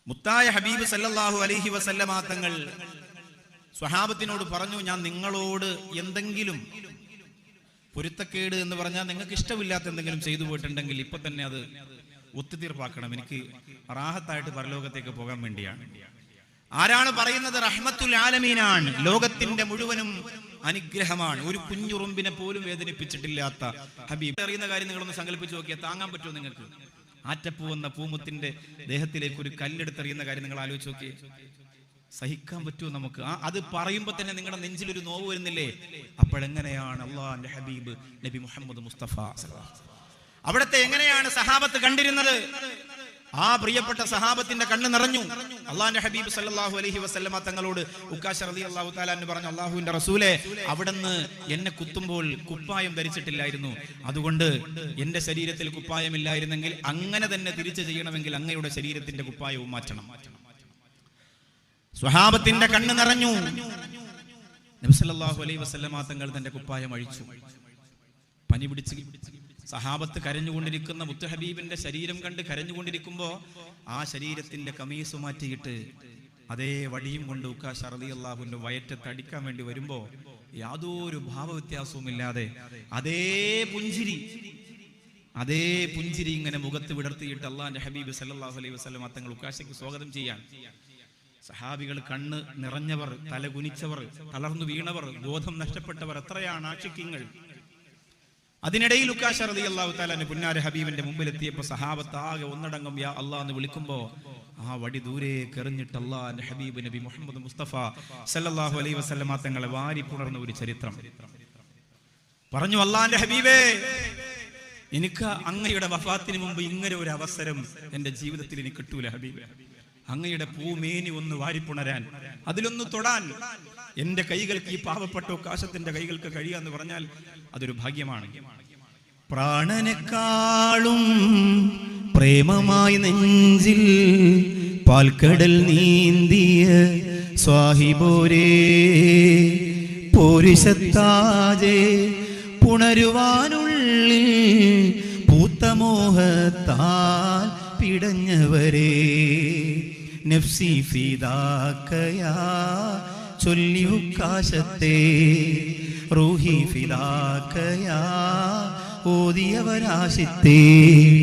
മുത്തായ ഹബീബ് സല്ലല്ലാഹു അലൈഹി വസല്ലമ തങ്ങൾ സ്വഹാബത്തിനോട് പറഞ്ഞു, ഞാൻ നിങ്ങളോട് എന്തെങ്കിലും പൊരുത്തക്കേട് എന്ന് പറഞ്ഞാൽ നിങ്ങൾക്ക് ഇഷ്ടമില്ലാത്ത എന്തെങ്കിലും ചെയ്തു പോയിട്ടുണ്ടെങ്കിൽ ഇപ്പൊ തന്നെ അത് ഒത്തുതീർപ്പാക്കണം, എനിക്ക് റാഹത്തായിട്ട് പരലോകത്തേക്ക് പോകാൻ വേണ്ടിയാണ്. ആരാണ് പറയുന്നത്? റഹ്മത്തുൽ ആലമീനാണ്, ലോകത്തിന്റെ മുഴുവനും അനുഗ്രഹമാണ്. ഒരു കുഞ്ഞുറുമ്പിനെ പോലും വേദനിപ്പിച്ചിട്ടില്ലാത്ത ഹബീബ്. അറിയുന്ന കാര്യം നിങ്ങളൊന്ന് സങ്കല്പിച്ച് നോക്കിയാൽ താങ്ങാൻ പറ്റുമോ നിങ്ങൾക്ക്? ആറ്റപ്പൂ എന്ന പൂമുത്തിന്റെ ദേഹത്തിലേക്ക് ഒരു കല്ലെടുത്തെറിയുന്ന കാര്യം നിങ്ങൾ ആലോചിച്ച് നോക്കിയേ. സഹിക്കാൻ പറ്റുമോ നമുക്ക്? അത് പറയുമ്പോൾ തന്നെ നിങ്ങളുടെ നെഞ്ചിലൊരു നോവ് വരുന്നില്ലേ? അപ്പോഴെങ്ങനെയാണ് അള്ളാഹുവിന്റെ ഹബീബ് നബി മുഹമ്മദ് മുസ്തഫ അവിടത്തെ എങ്ങനെയാണ് സഹാബത്ത് കണ്ടിരുന്നത്? ആ പ്രിയപ്പെട്ട സഹാബത്തിന്റെ കണ്ണ് നിറഞ്ഞു. അള്ളാഹുവിന്റെ ഹബീബ് സല്ലല്ലാഹു അലൈഹി വസല്ലമ തങ്ങളോട് ഉക്കാശ റളിയല്ലാഹു തആല അൻഹു പറഞ്ഞു, അള്ളാഹുവിന്റെ റസൂലേ, അവിടുന്ന് എന്നെ കുത്തുമ്പോൾ കുപ്പായം ധരിച്ചിട്ടില്ലായിരുന്നു, അതുകൊണ്ട് എന്റെ ശരീരത്തിൽ കുപ്പായമില്ലായിരുന്നെങ്കിൽ അങ്ങനെ തന്നെ തിരിച്ചു ചെയ്യണമെങ്കിൽ അങ്ങയുടെ ശരീരത്തിന്റെ കുപ്പായവും മാറ്റണം. സ്വഹാബത്തിന്റെ കണ്ണ് നിറഞ്ഞു. നബി സല്ലല്ലാഹു അലൈഹി വസല്ലമ തങ്ങൾ തന്റെ കുപ്പായം അഴിച്ചു. പനി പിടിച്ച് സഹാബത്ത് കരഞ്ഞുകൊണ്ടിരിക്കുന്ന മുത്ത് ഹബീബിന്റെ ശരീരം കണ്ട് കരഞ്ഞുകൊണ്ടിരിക്കുമ്പോ ആ ശരീരത്തിന്റെ കമീസ് മാറ്റിയിട്ട് അതേ വടിയും കൊണ്ട് ഉക്കാശ റളിയല്ലാഹുവിന്റെ വയറ്റത്ത് അടിക്കാൻ വേണ്ടി വരുമ്പോ യാതൊരു ഭാവവ്യത്യാസവും ഇല്ലാതെ അതേ പുഞ്ചിരി ഇങ്ങനെ മുഖത്ത് വിടർത്തിയിട്ട് അള്ളാഹുവിന്റെ ഹബീബ് സല്ലല്ലാഹു അലൈഹി വസല്ലമ തങ്ങൾ ഉക്കാശയ്ക്ക് സ്വാഗതം ചെയ്യാൻ. സഹാബികൾ കണ്ണ് നിറഞ്ഞവർ, തല കുനിച്ചവർ, തളർന്നു വീണവർ, ബോധം നഷ്ടപ്പെട്ടവർ എത്രയാണ് ആശിക്യങ്ങൾ. അതിനിടയിൽ ഉക്കാശ റളിയല്ലാഹു തആല പുന്നാര ഹബീബിന്റെ മുമ്പിലെത്തിയപ്പോൾ സഹാബത്ത് ആകെ ഒന്നടങ്കം യാ അല്ലാഹ് എന്ന് വിളിക്കുമ്പോൾ ആ വടി ദൂരേക്ക് എറിഞ്ഞിട്ട് അള്ളാഹുവിന്റെ ഹബീബ് നബി മുഹമ്മദ് മുസ്തഫ സല്ലല്ലാഹു അലൈഹി വസല്ലമ തങ്ങളെ വാരി പുണർന്ന ഒരു ചരിത്രം പറഞ്ഞു. അള്ളാഹുവിന്റെ ഹബീബേ, എനിക്ക് അങ്ങയുടെ വഫാത്തിന് മുമ്പ് ഇങ്ങനെ ഒരു അവസരം എന്റെ ജീവിതത്തിൽ എനിക്ക് കിട്ടൂല ഹബീബേ. അങ്ങയുടെ പൂമേനി ഒന്ന് വാരിപ്പുണരാൻ, അതിലൊന്ന് തൊടാൻ എന്റെ കൈകൾക്ക്, ഈ പാവപ്പെട്ട ഉക്കാശത്തിന്റെ കൈകൾക്ക് കഴിയാന്ന് പറഞ്ഞാൽ അതൊരു ഭാഗ്യമാണ്. പ്രാണനെക്കാളും പ്രേമമായി നെഞ്ചിൽ പാൽക്കടൽ നീന്തിയ സ്വാഹിബോരേ, പോരിശത്താജെ പുണരുവാനുള്ളിൽ പൂത്തമോഹത്താൽ പിടഞ്ഞവരേ, നഫ്സി ഫിദാക്കയാ ചൊല്ലി ഉക്കാശത്തെ, റൂഹി ഫിദാക്കയാ ഓതിയവരാശിത്തേ.